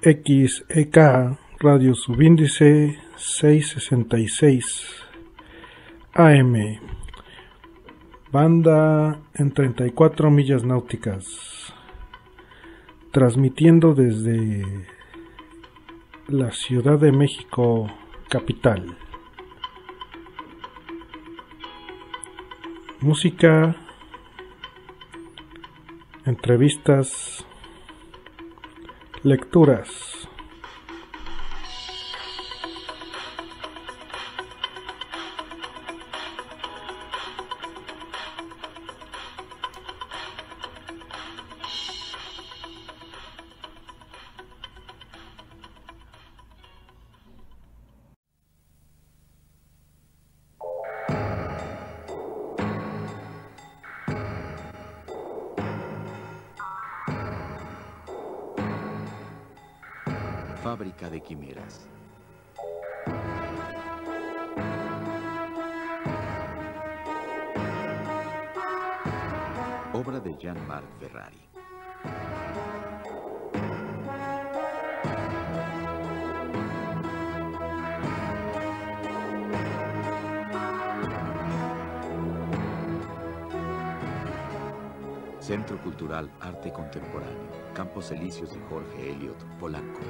XEK Radio Subíndice 666 AM, banda en 34 millas náuticas, transmitiendo desde la Ciudad de México, capital. Música, entrevistas, lecturas. Fábrica de quimeras. Obra de Jean-Marc Ferrari. Centro Cultural Arte Contemporáneo, Campos Elíseos de Jorge Elliott, Polanco.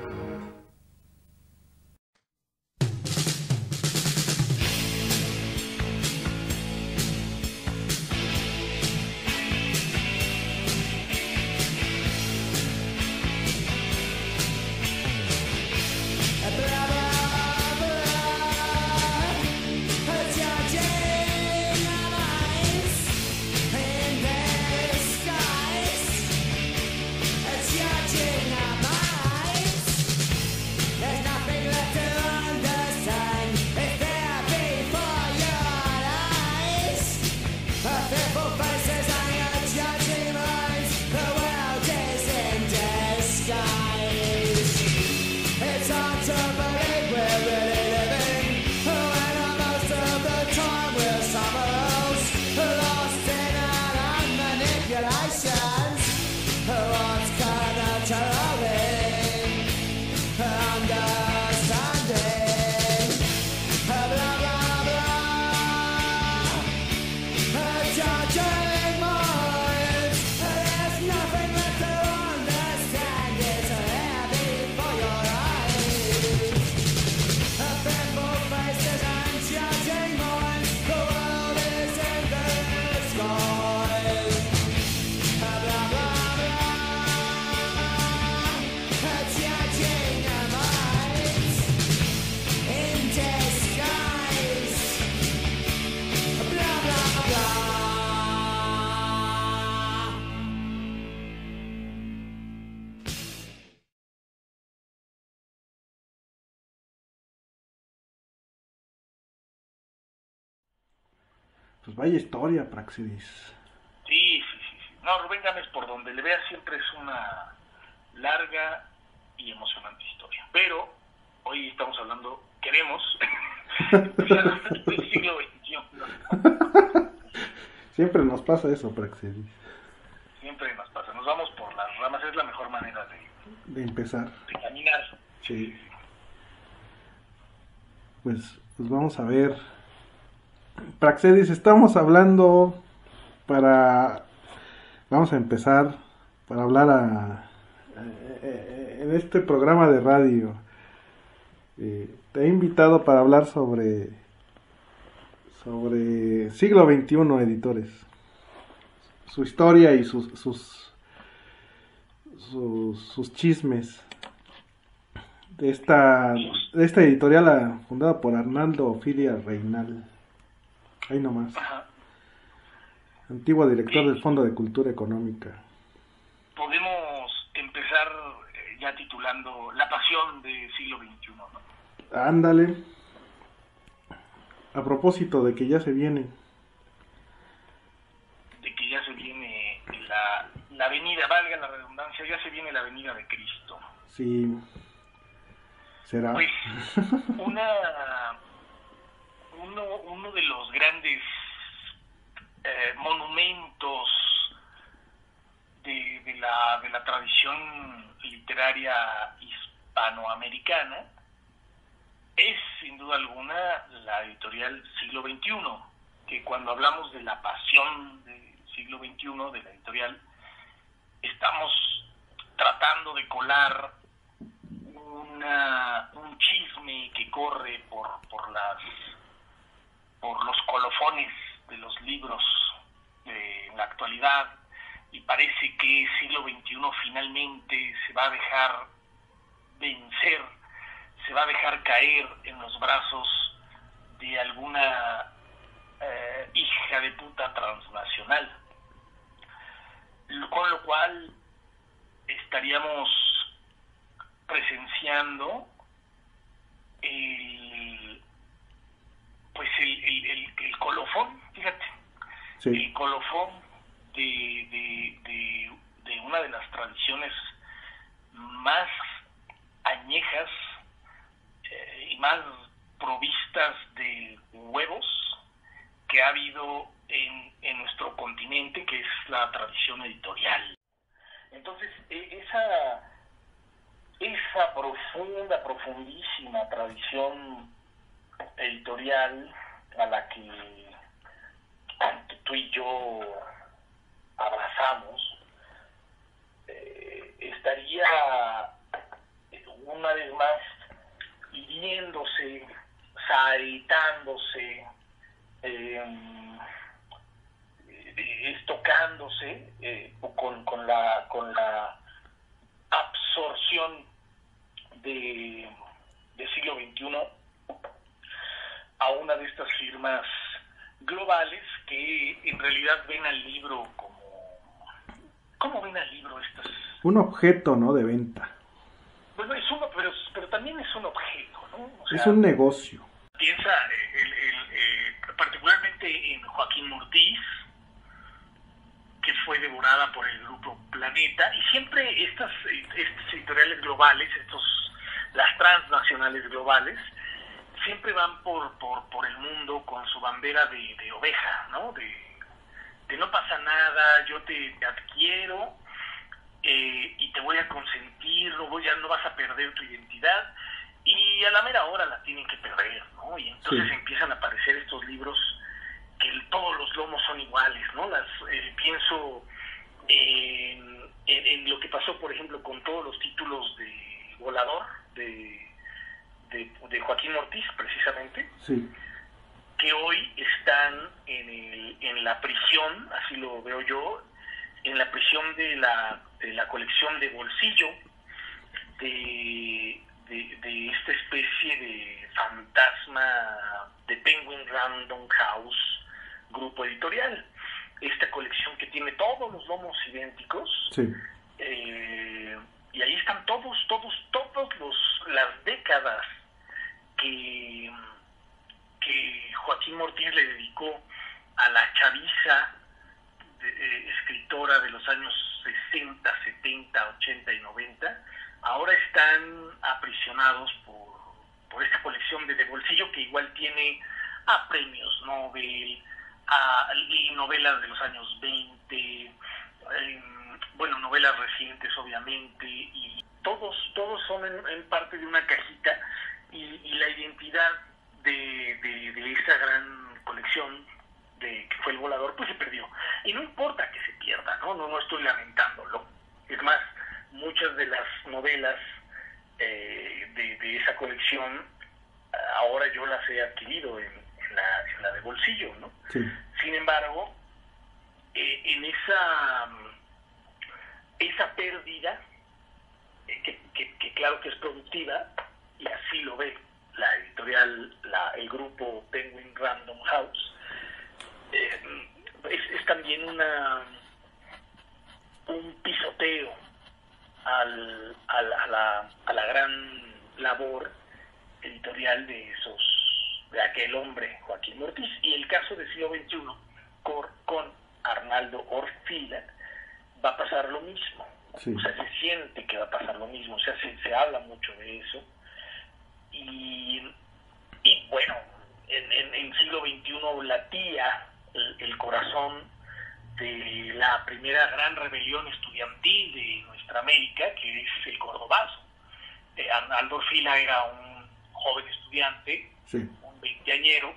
Pues vaya historia, Praxedis. Sí. No, Rubén Gámez, por donde le veas, siempre es una larga y emocionante historia. Pero hoy estamos hablando, queremos, del siglo XXI. Siempre nos pasa eso, Praxedis. Siempre nos pasa, nos vamos por las ramas, es la mejor manera de empezar. De caminar. Sí. Pues vamos a ver. Praxedis, estamos hablando vamos a empezar para hablar en este programa de radio. Te he invitado para hablar sobre siglo XXI, editores, su historia y sus chismes de esta editorial fundada por Arnaldo Ofilia Reynal. Ahí nomás. Ajá. Antiguo director del Fondo de Cultura Económica. Podemos empezar ya titulando La pasión del siglo XXI, ¿no? Ándale. A propósito de que ya se viene. De que ya se viene la venida, valga la redundancia, ya se viene la venida de Cristo. Sí. ¿Será? Pues, uno de los grandes monumentos de la tradición literaria hispanoamericana es sin duda alguna la editorial Siglo XXI, que cuando hablamos de la pasión del siglo XXI de la editorial, estamos tratando de colar un chisme que corre por los colofones de los libros en la actualidad, y parece que Siglo XXI finalmente se va a dejar vencer, se va a dejar caer en los brazos de alguna hija de puta transnacional, con lo cual estaríamos presenciando el colofón, fíjate, sí, el colofón de una de las tradiciones más añejas y más provistas de huevos que ha habido en nuestro continente, que es la tradición editorial. Entonces, esa profundísima tradición editorial a la que tanto tú y yo abrazamos, estaría una vez más hiriéndose, saetándose, estocándose con la absorción de siglo XXI a una de estas firmas globales que en realidad ven al libro ¿cómo ven al libro estas? Un objeto, ¿no?, de venta. Bueno, pero también es un objeto, ¿no? O sea, es un negocio. Piensa particularmente en Joaquín Mortiz, que fue devorada por el grupo Planeta, y siempre estas editoriales globales, las transnacionales globales, siempre van por el mundo con su bandera de oveja, ¿no? De no pasa nada, yo te adquiero y te voy a consentir, no vas a perder tu identidad, y a la mera hora la tienen que perder, ¿no? Y entonces empiezan a aparecer estos libros que todos los lomos son iguales, ¿no? Pienso en lo que pasó, por ejemplo, con todos los títulos de Volador, de Joaquín Mortiz, precisamente, sí, que hoy están en la prisión, así lo veo yo, en la prisión de la colección de Bolsillo, de esta especie de fantasma de Penguin Random House, grupo editorial, esta colección que tiene todos los lomos idénticos, sí, y ahí están todos las décadas que Joaquín Mortiz le dedicó a la chaviza escritora de los años 60, 70, 80 y 90, ahora están aprisionados por esta colección de Bolsillo, que igual tiene a premios Nobel, a novelas de los años 20, novelas recientes obviamente, y todos son en parte de una cajita, y la identidad de esa gran colección que fue el Volador, pues se perdió. Y no importa que se pierda, no estoy lamentándolo. Es más, muchas de las novelas de esa colección ahora yo las he adquirido en la de Bolsillo, ¿no? Sí. Sin embargo, en esa pérdida, que claro que es productiva, y así lo ve la editorial, el grupo Penguin Random House, es también un pisoteo a la gran labor editorial de aquel hombre, Joaquín Mortiz. Y el caso de Siglo XXI con Arnaldo Orfila va a pasar lo mismo. Sí. O sea, se siente que va a pasar lo mismo, o sea, se habla mucho de eso. Y bueno, en Siglo XXI latía el corazón de la primera gran rebelión estudiantil de nuestra América, que es el Cordobazo. Arnaldo Orfila era un joven estudiante, sí, un veinteañero,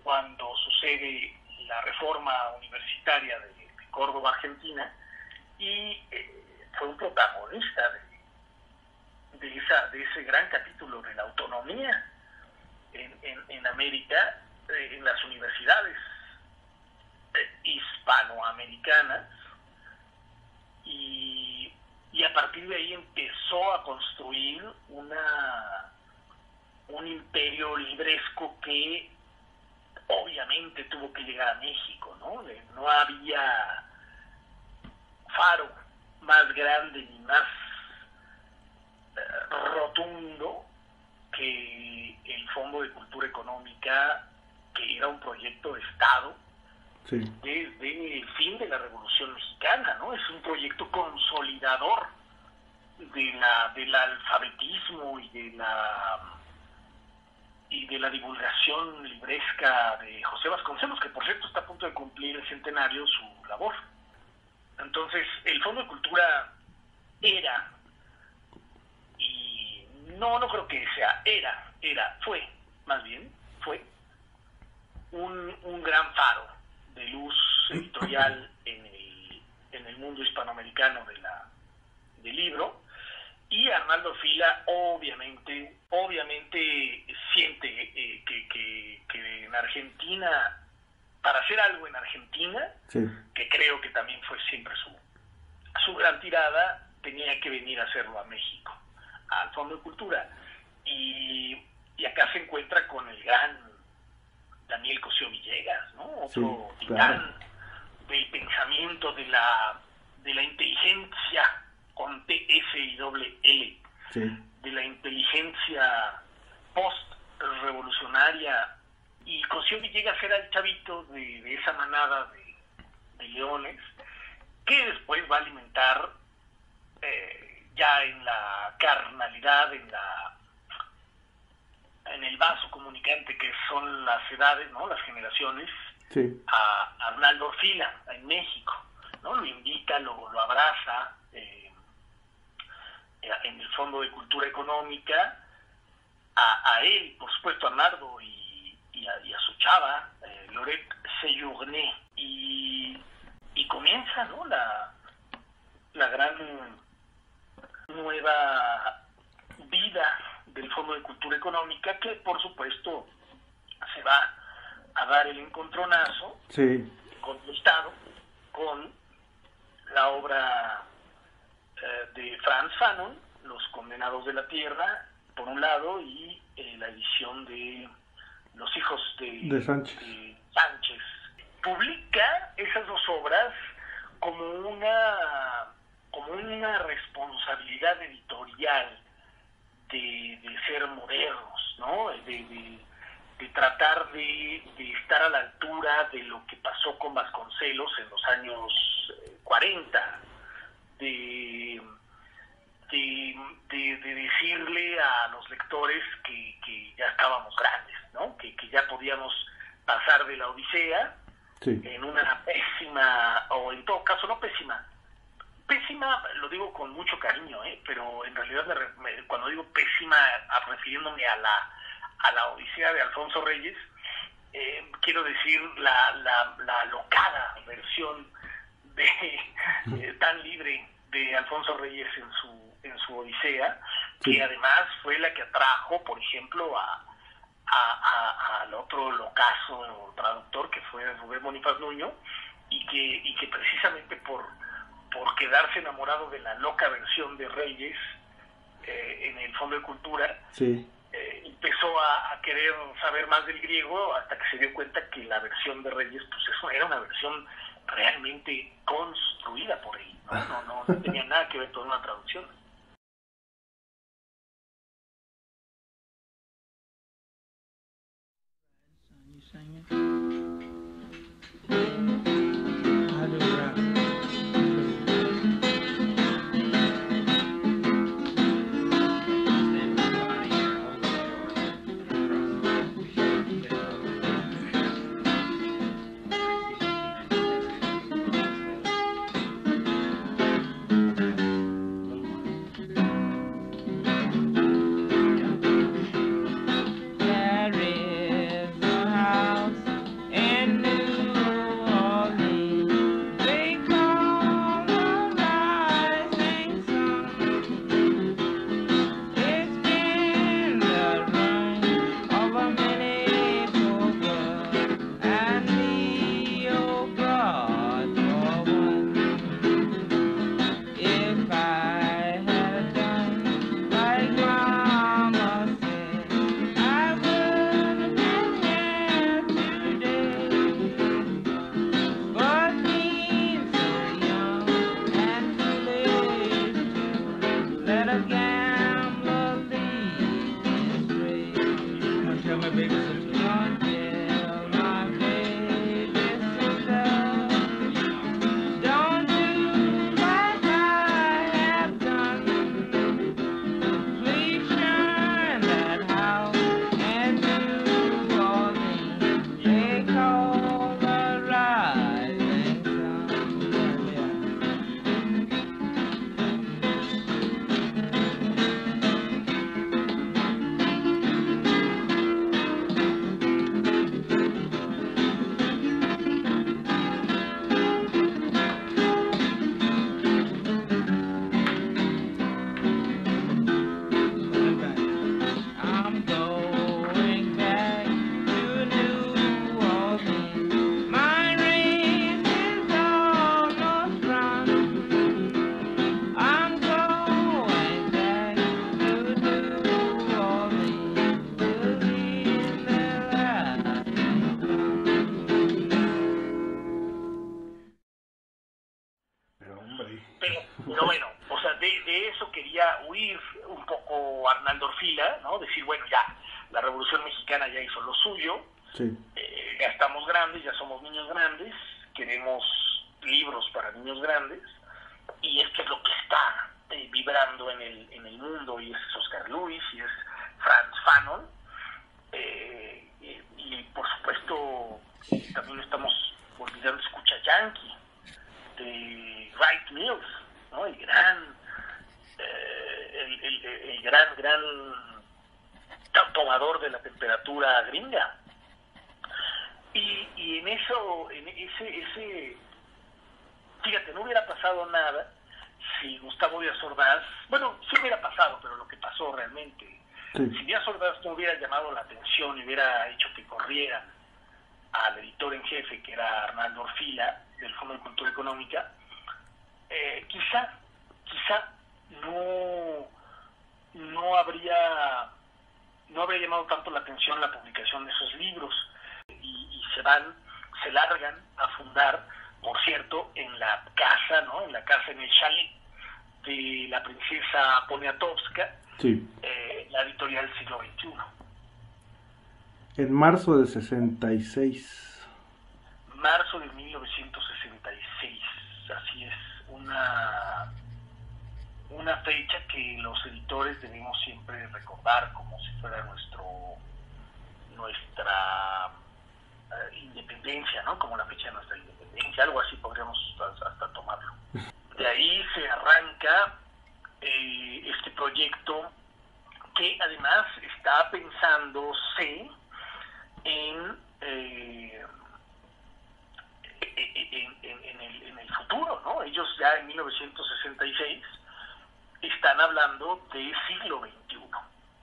cuando sucede la reforma universitaria de Córdoba, Argentina, y fue un protagonista de ese gran capítulo de la autonomía en América, en las universidades hispanoamericanas, y a partir de ahí empezó a construir un imperio libresco que obviamente tuvo que llegar a México, ¿no? No había faro más grande ni más rotundo que el Fondo de Cultura Económica, que era un proyecto de Estado, sí, desde el fin de la Revolución Mexicana, ¿no? Es un proyecto consolidador del alfabetismo y de la divulgación libresca de José Vasconcelos, que por cierto está a punto de cumplir el centenario su labor. Entonces, el Fondo de Cultura era, y no creo que sea, fue un gran faro de luz editorial en el mundo hispanoamericano del libro, y Arnaldo Orfila obviamente siente que en Argentina, para hacer algo en Argentina, sí, que creo que también fue siempre su gran tirada, tenía que venir a hacerlo a México, al Fondo de Cultura, y acá se encuentra con el gran Daniel Cosío Villegas, ¿no? Otro sí, titán claro, del pensamiento de la inteligencia con TSILL, sí, de la inteligencia post-revolucionaria. Y Cosío Villegas era el chavito de esa manada de leones, que después va a alimentar ya en la carnalidad, en el vaso comunicante que son las edades, ¿no? Las generaciones, sí, a Arnaldo Orfila en México, ¿no? Lo invita, lo abraza en el Fondo de Cultura Económica, a él, por supuesto, a Arnaldo y a su chava, Laurette Sejourné, y comienza, ¿no? La gran nueva vida del Fondo de Cultura Económica, que por supuesto se va a dar el encontronazo, sí, con el Estado, con la obra de Frantz Fanon, Los Condenados de la Tierra, por un lado, y la edición de Los Hijos de Sánchez. de Sánchez. Publica esas dos obras como una responsabilidad editorial de ser modernos, ¿no? De tratar de estar a la altura de lo que pasó con Vasconcelos en los años 40, de decirle a los lectores que ya estábamos grandes, ¿no? Que ya podíamos pasar de la Odisea, sí, en una pésima, o en todo caso no pésima, lo digo con mucho cariño, pero en realidad cuando digo pésima, refiriéndome a la Odisea de Alfonso Reyes, quiero decir la alocada versión tan libre de Alfonso Reyes en su Odisea, sí, que además fue la que atrajo, por ejemplo, al otro locazo traductor, que fue Rubén Bonifaz Nuño, y que precisamente por quedarse enamorado de la loca versión de Reyes en el Fondo de Cultura, sí, empezó a querer saber más del griego, hasta que se dio cuenta que la versión de Reyes, pues eso era una versión realmente construida por él, no tenía nada que ver con una traducción. Pero bueno, o sea, de eso quería huir un poco Arnaldo Orfila, ¿no? Decir, bueno, ya, la Revolución Mexicana ya hizo lo suyo, sí. Ya estamos grandes, ya somos niños grandes, queremos libros para niños grandes, y esto es lo que está vibrando en el mundo, y es Oscar Lewis, y es Frantz Fanon, y por supuesto también estamos olvidando Escucha Yankee, de Wright Mills, ¿no? El gran tomador de la temperatura gringa. Y en ese fíjate, no hubiera pasado nada si Gustavo Díaz Ordaz, bueno, sí hubiera pasado, pero lo que pasó realmente, sí. Si Díaz Ordaz no hubiera llamado la atención y hubiera hecho que corriera al editor en jefe, que era Arnaldo Orfila, del Fondo de Cultura Económica, quizá no habría llamado tanto la atención la publicación de esos libros, y se largan a fundar, por cierto, en la casa, ¿no? En el chalet de la princesa Poniatowska, sí. La editorial Siglo XXI. En marzo del 66. Marzo de 1966, así es, una fecha que los editores debemos siempre recordar como si fuera nuestra independencia, ¿no? Como la fecha de nuestra independencia, algo así podríamos hasta tomarlo. De ahí se arranca este proyecto, que además está pensándose en el futuro, ¿no? Ellos ya en 1966 están hablando de siglo XXI,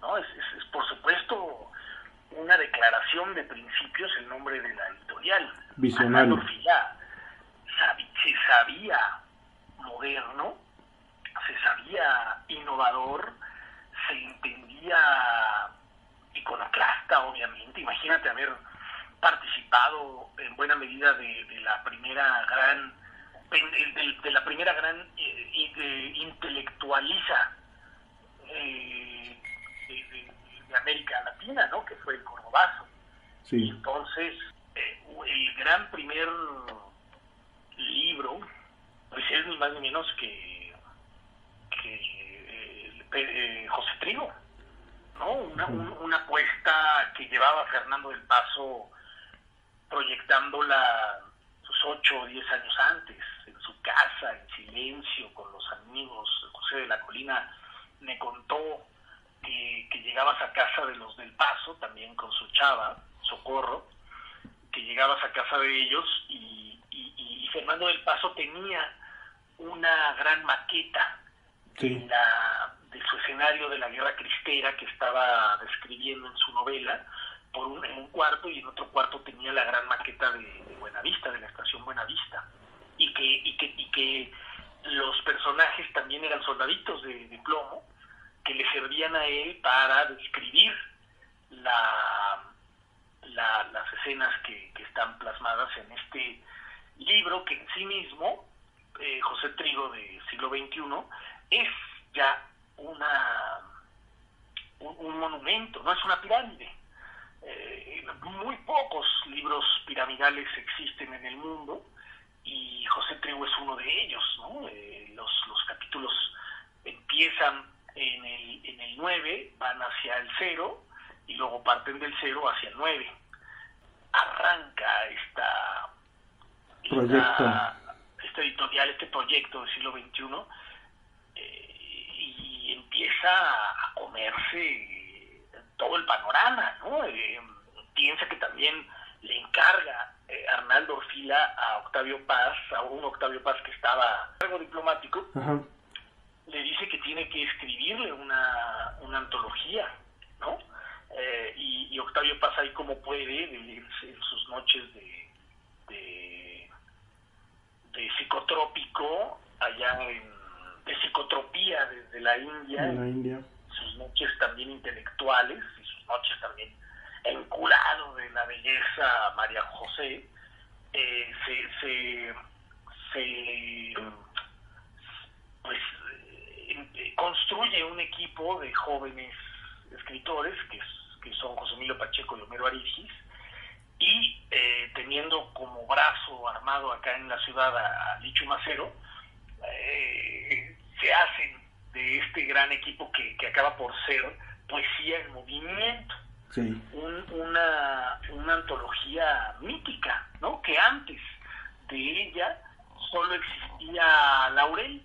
¿no? Es por supuesto una declaración de principios el nombre de la editorial. Visionario. Orfila se sabía moderno, se sabía innovador, se entendía iconoclasta, obviamente. Imagínate haber participado en buena medida de la primera gran intelectualiza de América Latina, ¿no? Que fue el Cordobazo. Sí. Y entonces el gran primer libro, pues es ni más ni menos que José Trigo, ¿no? Una apuesta que llevaba a Fernando del Paso proyectándola 8 o 10 años antes, en su casa, en silencio, con los amigos. José de la Colina me contó que llegabas a casa de los del Paso, también con su chava, Socorro, que llegabas a casa de ellos y Fernando del Paso tenía una gran maqueta sí. de su escenario de la Guerra Cristera que estaba describiendo en su novela, en un cuarto, y en otro cuarto tenía la gran maqueta de Buenavista, de la estación Buenavista, y que los personajes también eran soldaditos de plomo que le servían a él para describir las escenas que están plasmadas en este libro, que en sí mismo, José Trigo de siglo XXI, es ya un monumento, no es una pirámide, Muy pocos libros piramidales existen en el mundo y José Trigo es uno de ellos, ¿no? Los capítulos empiezan en el 9, van hacia el 0 y luego parten del 0 hacia el 9. Arranca esta editorial, este proyecto del siglo XXI, y empieza a comerse todo el panorama, ¿no? Piensa que también le encarga Arnaldo Orfila a Octavio Paz, a un Octavio Paz que estaba a cargo diplomático. Ajá. Le dice que tiene que escribirle una antología, ¿no? Y Octavio Paz ahí como puede, en sus noches de psicotrópico, allá de psicotropía desde la India, sus noches también intelectuales y sus noches también enculado de la belleza María José, construye un equipo de jóvenes escritores que son José Emilio Pacheco y Homero Aridgis, y teniendo como brazo armado acá en la ciudad a Licho Macero, se hacen de este gran equipo que acaba por ser Poesía en Movimiento. Sí. Una antología mítica, ¿no? Que antes de ella solo existía Laurel,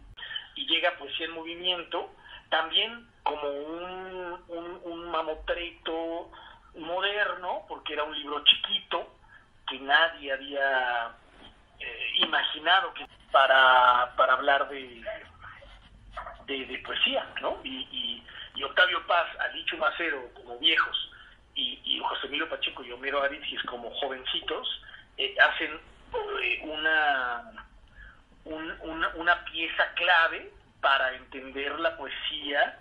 y llega Poesía en Movimiento también como un mamotreto moderno, porque era un libro chiquito que nadie había imaginado que para hablar de poesía, ¿no? Y Octavio Paz, Alicho Macero como viejos, y José Emilio Pacheco y Homero Aridgis como jovencitos, hacen una pieza clave para entender la poesía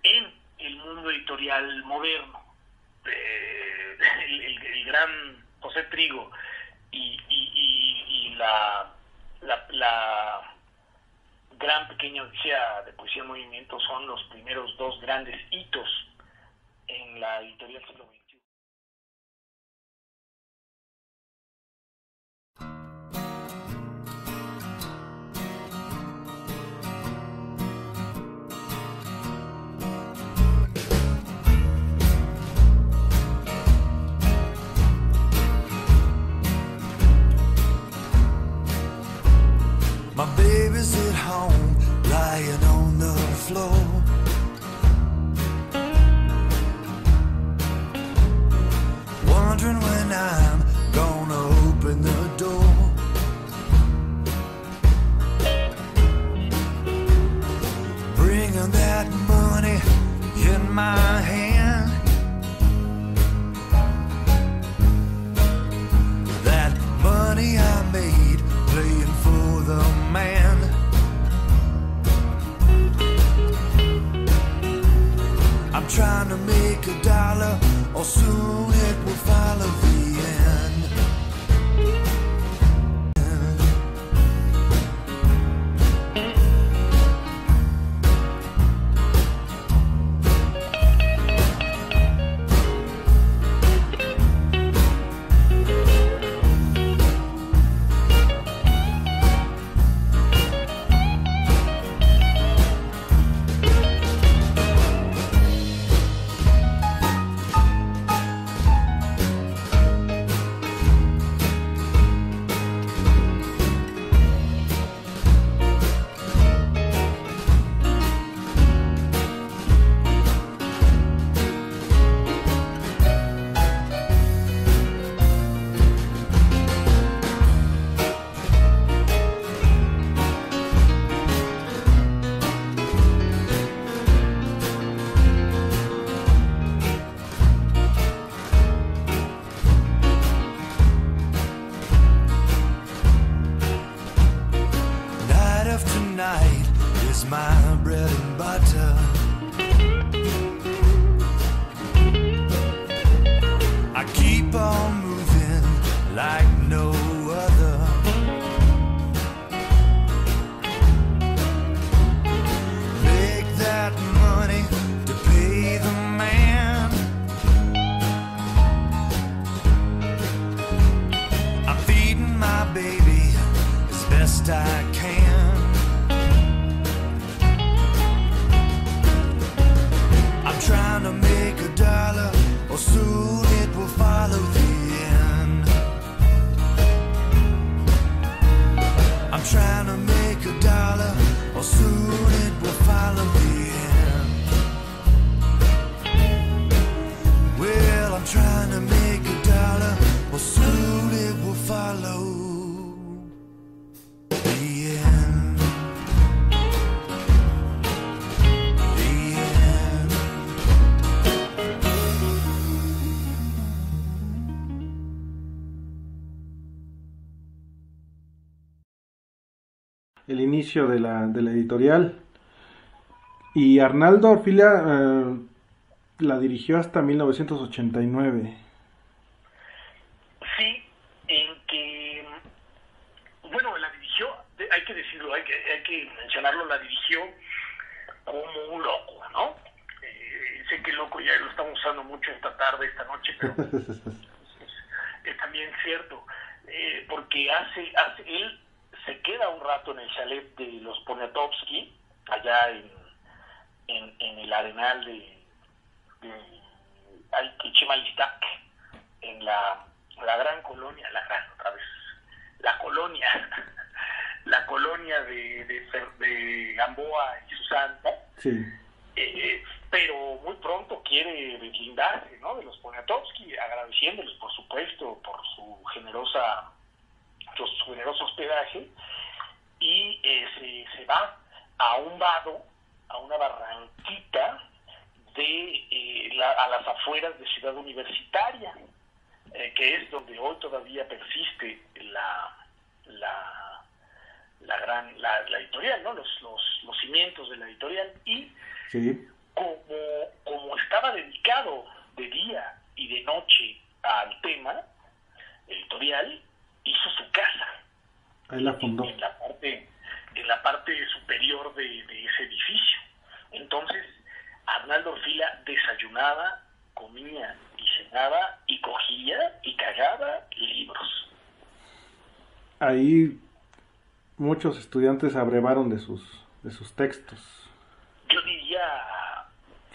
en el mundo editorial moderno. El gran José Trigo y la gran Pequeña Odisea de Poesía en Movimiento son los primeros dos grandes hitos en la editorial siglo XXI. My baby's at home, lying on the floor. Wondering when I'm gonna open the door. Bringing that money in my hand. That money I made playing for the man. I'm trying to make $1, or soon it will follow the end. el inicio de la editorial. Y Arnaldo Orfila la dirigió hasta 1989. Sí, en que, bueno, la dirigió, hay que decirlo, hay que mencionarlo, la dirigió como un loco, ¿no? Sé que loco ya lo estamos usando mucho esta tarde, esta noche, pero es también cierto, porque él se queda un rato en el chalet de los Poniatowski, allá en el Arenal de Chimalistac, en la gran colonia, la colonia de Gamboa y Susanta. Sí. Pero muy pronto quiere deslindarse, ¿no?, de los Poniatowski, agradeciéndoles, por supuesto, por su generoso hospedaje, y se va a un vado, a una barranquita a las afueras de Ciudad Universitaria, que es donde hoy todavía persiste la editorial, ¿no?, los cimientos de la editorial. Y sí, como estaba dedicado de día y de noche al tema editorial, hizo su casa. Ahí la fundó. En la parte superior de ese edificio. Entonces, Arnaldo Orfila desayunaba, comía y cenaba y cogía y cagaba libros. Ahí muchos estudiantes abrevaron de sus textos. Yo diría...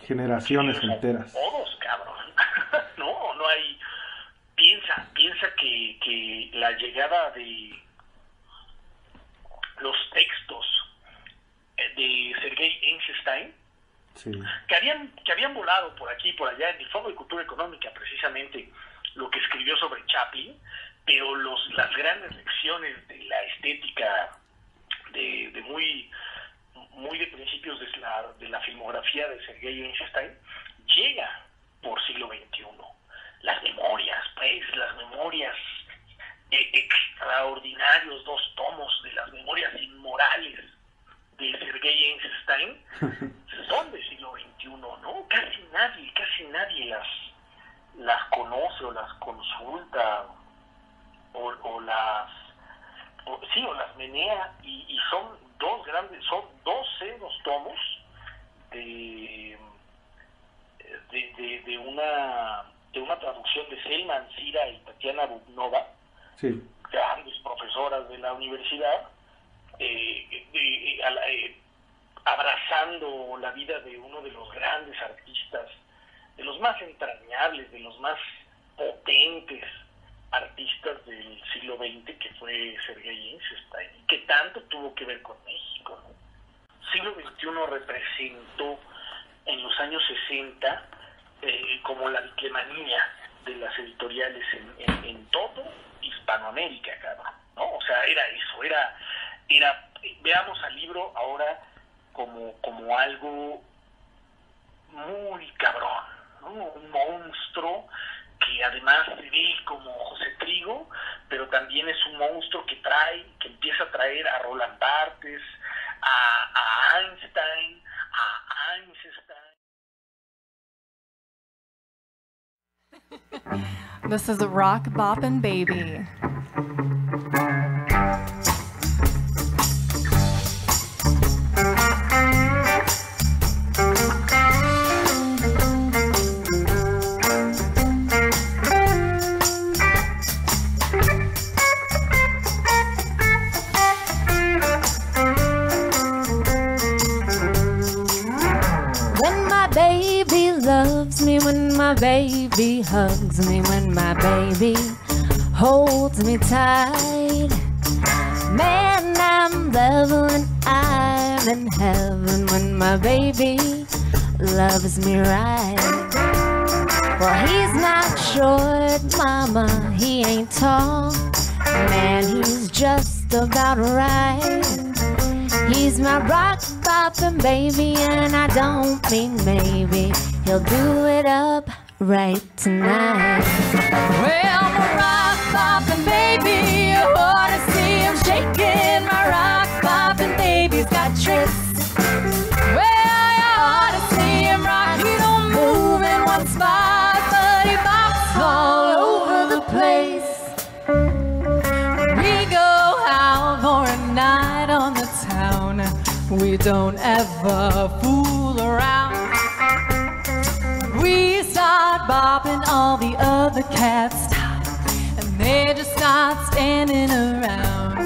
generaciones enteras. Todos, cabrón. No hay... Piensa que la llegada de los textos de Sergei Einstein, sí, que habían volado por aquí y por allá en el Foro de Cultura Económica, precisamente lo que escribió sobre Chaplin, pero las grandes lecciones de la estética de muy de principios de la filmografía de Sergei Einstein, llega por siglo XXI. Las memorias extraordinarios 2 tomos de las memorias inmorales de Sergei Einstein son del siglo XXI, ¿no? Casi nadie las conoce o las consulta o las menea, y son 12 tomos de una traducción de Selma Ancira y Tatiana Bubnova, sí, grandes profesoras de la universidad, abrazando la vida de uno de los grandes artistas, de los más entrañables, de los más potentes artistas del siglo XX, que fue Sergei Einstein, y que tanto tuvo que ver con México, ¿no? Siglo XXI representó en los años 60 como la biclemanía de las editoriales en todo Hispanoamérica, cabrón, ¿no? O sea, era eso, era veamos al libro ahora como algo muy cabrón, ¿no? Un monstruo que además se ve como José Trigo, pero también es un monstruo que empieza a traer a Roland Barthes, a Einstein, a Einstein. This is a rock boppin' baby. When my baby hugs me, when my baby holds me tight, man, I'm level and I'm in heaven when my baby loves me right. Well, he's not short, mama, he ain't tall, man, he's just about right. He's my rock boppin' baby, and I don't mean maybe, he'll do it up right tonight. Well, my rock boppin' baby, you ought to see him shaking. My rock boppin' we don't ever fool around. We start bopping, all the other cats stop, and they just start standing around.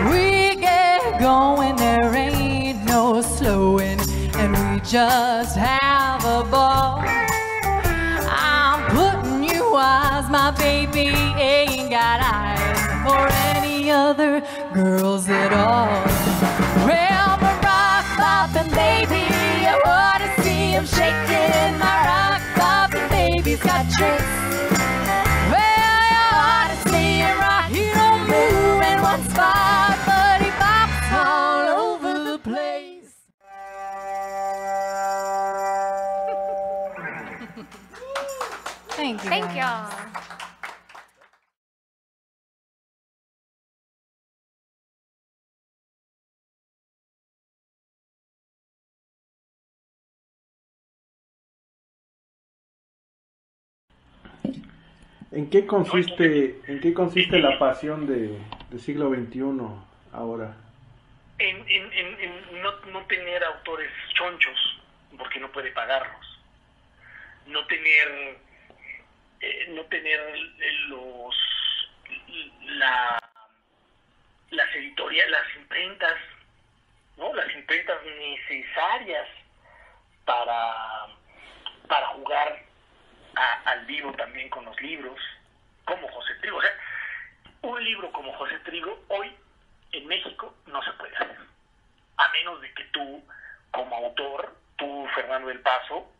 We get going, there ain't no slowing, and we just have a ball. I'm putting you as my baby ain't got eyes for any other girls at all. Well, my rock bopping baby, I wanna see him shaking. My rock bopping baby's got tricks. Well, I wanna see him rock. He don't move in one spot, but he bops all over the place. Thank you. Thank y'all. ¿En qué consiste la pasión de siglo XXI ahora? En no tener autores chonchos, porque no puede pagarlos. No tener las editoriales, las imprentas, ¿no? Las imprentas necesarias para jugar al vivo también con los libros, como José Trigo. O sea, un libro como José Trigo hoy en México no se puede hacer, a menos de que tú, como autor, tú, Fernando del Paso,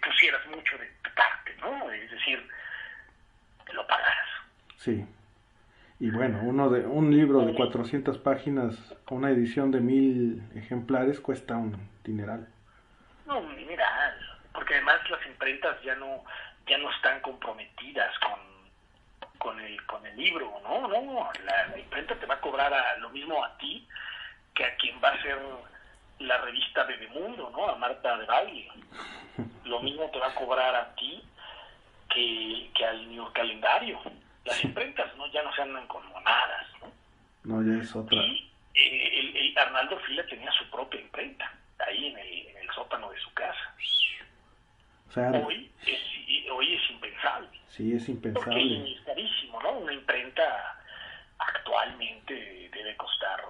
pusieras mucho de tu parte, ¿no? Es decir, lo pagaras. Sí. Y bueno, un libro de 400 páginas, una edición de 1000 ejemplares, cuesta un dineral. No, un dineral, porque además las imprentas ya no están comprometidas con el libro, no, la imprenta te va a cobrar lo mismo a ti que a quien va a ser la revista Bebemundo, ¿no? A Marta de Baile. Lo mismo te va a cobrar a ti que al New York Calendario. Las imprentas, ¿no? Ya no se andan con monadas, ¿no? No, ya es otra. Y el Arnaldo Fila tenía su propia imprenta, ahí en el sótano de su casa. O sea, hoy es impensable. Sí, es impensable. Porque es carísimo, ¿no? Una imprenta actualmente debe costar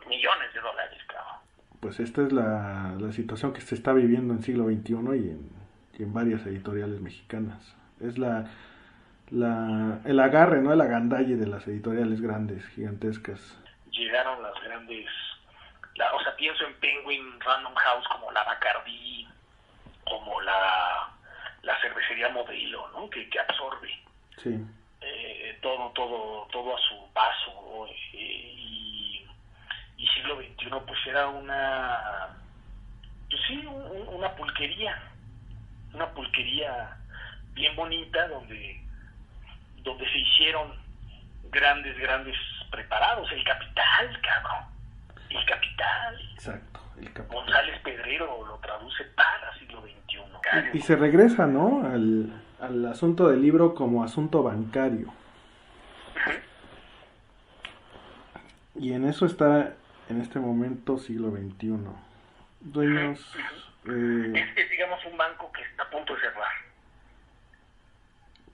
millones de dólares, cabrón. Pues esta es la situación que se está viviendo en siglo XXI y en varias editoriales mexicanas. Es el agarre, ¿no? El agandalle de las editoriales grandes, gigantescas. Llegaron las grandes, o sea, pienso en Penguin Random House como la Bacardí, como la cervecería Modelo, ¿no? Que absorbe. Sí. Todo a su paso, y siglo XXI pues era una pulquería bien bonita donde se hicieron grandes preparados. El Capital, cabrón, el Capital. Exacto, el Capital. González Pedrero lo traduce para siglo XXI. Y se regresa, ¿no? Al asunto del libro como asunto bancario. Y en eso está en este momento siglo XXI. Dueños... Es digamos un banco que está a punto de cerrar.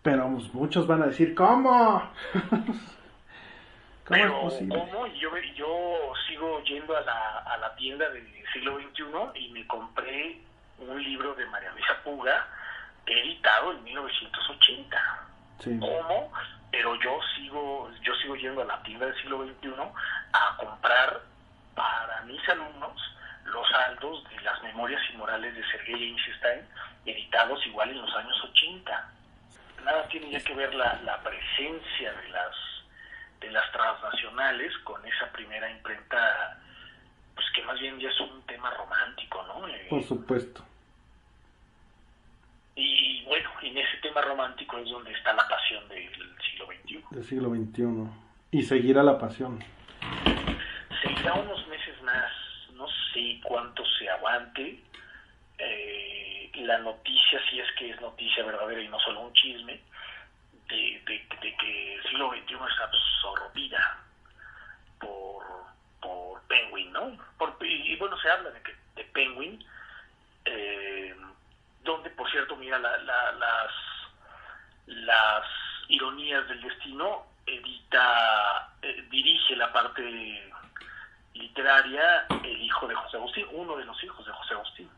Pero muchos van a decir, ¿cómo? ¿Cómo es posible? ¿Cómo? Yo sigo yendo a la tienda del siglo XXI y me compré un libro de María Luisa Puga, editado en 1980. Sí. ¿Cómo? Pero yo sigo yendo a la tienda del siglo XXI a comprar para mis alumnos los saldos de las Memorias Inmorales de Sergei Eisenstein, editados igual en los años 80. Nada tiene ya que ver la presencia de las transnacionales con esa primera imprenta, pues que más bien ya es un tema romántico, ¿no? Por supuesto. Y bueno, en ese tema romántico es donde está la pasión del siglo XXI. Del siglo XXI. Y seguirá la pasión. Seguirá unos meses más, no sé cuánto se aguante la noticia, si es que es noticia verdadera y no solo un chisme, de que el siglo XXI es absorbida por Penguin, ¿no? Y bueno, se habla de Penguin, donde, por cierto, mira, las ironías del destino, dirige la parte literaria el hijo de José Agustín, uno de los hijos de José Agustín.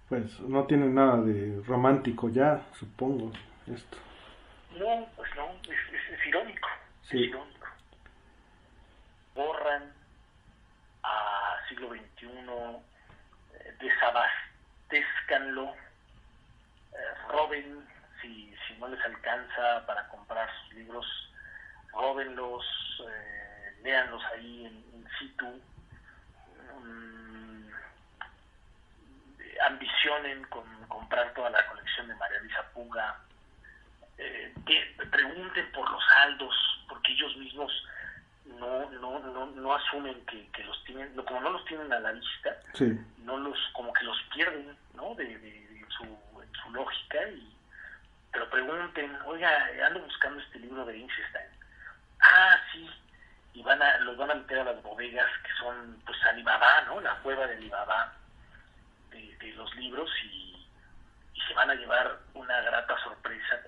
Pues no tiene nada de romántico ya, supongo, esto. No, pues no, es irónico, sí. Es irónico. Borran a siglo XXI, desabastezcanlo, roben, si no les alcanza para comprar sus libros, róbenlos, léanlos ahí in situ, ambicionen con comprar toda la colección de María Luisa Puga, pregunten por los saldos, porque ellos mismos no asumen que los tienen, como no los tienen a la vista, sí. Como que los pierden, ¿no? En su lógica, pero pregunten, oiga, ando buscando este libro de Einstein. Ah, sí, y los van a meter a las bodegas que son, pues, Alibaba, ¿no? La cueva de Alibaba de los libros, y se van a llevar una grata sorpresa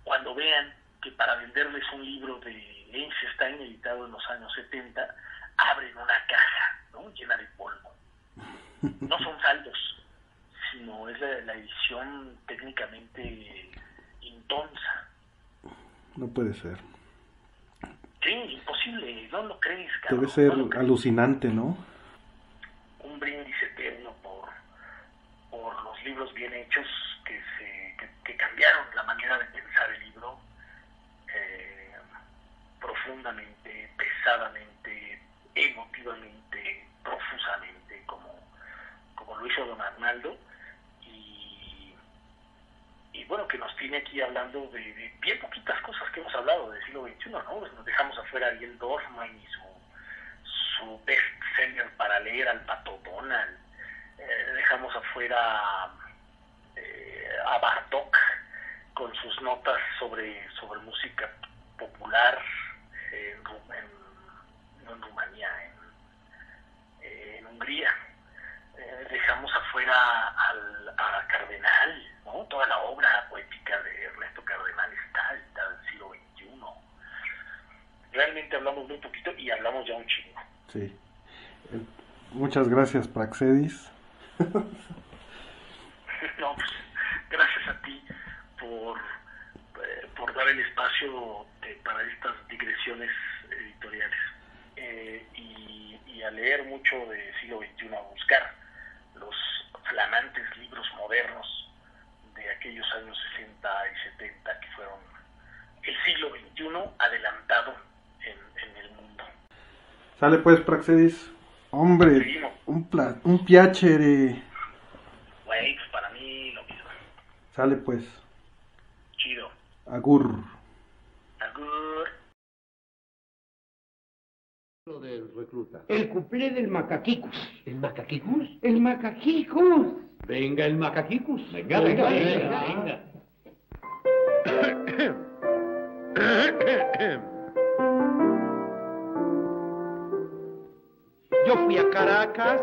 cuando vean que para venderles un libro de Einstein editado en los años 70, abren una caja, ¿no? Llena de polvo. No son saldos, sino es la edición técnicamente intonsa. No puede ser. Sí, imposible, no lo crees, cabrón. Debe ser alucinante, ¿no? Un brindis eterno por los libros bien hechos que cambiaron la manera de pensar el libro profundamente, pesadamente, emotivamente, profusamente, como lo hizo don Arnaldo, y bueno, que nos tiene aquí hablando de bien poquitas cosas que hemos hablado del siglo XXI, ¿no? Pues nos dejamos afuera a Ariel Dorfman y su bestseller para leer al Pato Donald, dejamos afuera a Bartók con sus notas sobre música popular no en Rumanía, en Hungría. Dejamos afuera a Cardenal, ¿no? Toda la obra poética de Ernesto Cardenal está del siglo XXI. Realmente hablamos muy poquito y hablamos ya un chingo. Sí. Muchas gracias, Praxedis. No, pues, gracias a ti por dar el espacio para estas digresiones editoriales, y a leer mucho de siglo XXI, a buscar los flamantes libros modernos de aquellos años 60 y 70 que fueron el siglo XXI adelantado en el mundo. Sale pues, Praxedis. Hombre, un piacere. Güey, pues para mí lo mismo. Sale pues. Chido. Agur. Agur. Lo del recluta. El cuplé del Macaquicus. ¿El Macaquicus? ¡El Macaquicus! Venga, el Macaquicus. Venga. Yo fui a Caracas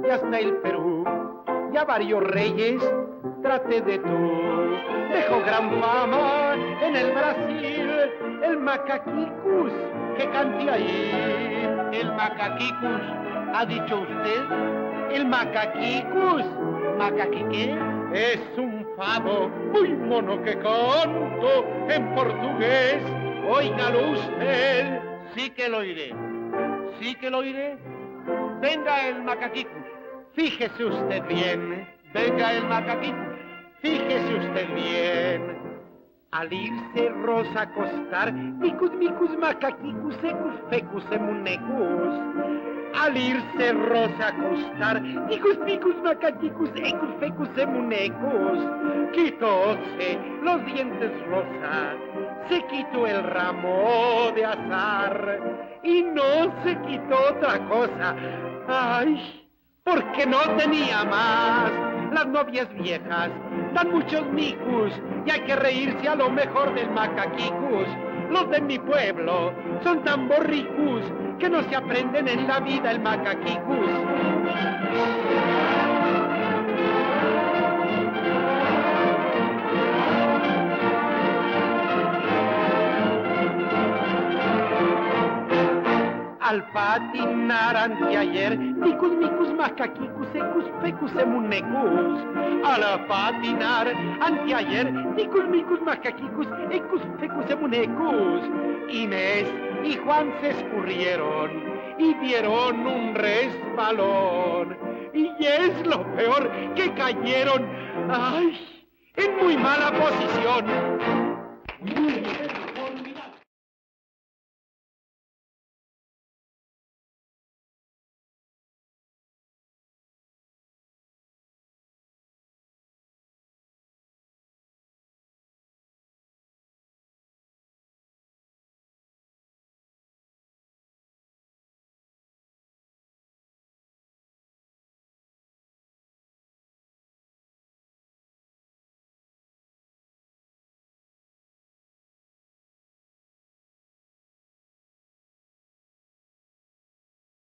y hasta el Perú, y a varios reyes traté de tú. Dejó gran fama en el Brasil el Macaquicus que cante ahí. El Macaquicus, ¿ha dicho usted? El Macaquicus. ¿Macaquiqué? Es un fado muy mono que canto en portugués. Óigalo usted. Sí que lo oiré. Sí que lo oiré. Venga el Macaquicus, fíjese usted bien. Venga el Macaquicus, fíjese usted bien. Al irse Rosa a acostar, micus macaquicus, ecus fecus emunecus. Al irse Rosa a acostar, micus macaquicus, ecus fecus emunecus. Quitóse los dientes Rosa, se quitó el ramo de azar y no se quitó otra cosa. Ay, porque no tenía más. Las novias viejas dan muchos micus y hay que reírse a lo mejor del Macaquicus. los de mi pueblo son tan borricus que no se aprenden en la vida el macaquicus. Al patinar anteayer, ticus micus macaquicus ecus pecus emunecus. Al patinar anteayer, ticus micus macaquicus ecus pecus emunecus. Inés y Juan se escurrieron y dieron un resbalón. Y es lo peor que cayeron, ay, en muy mala posición.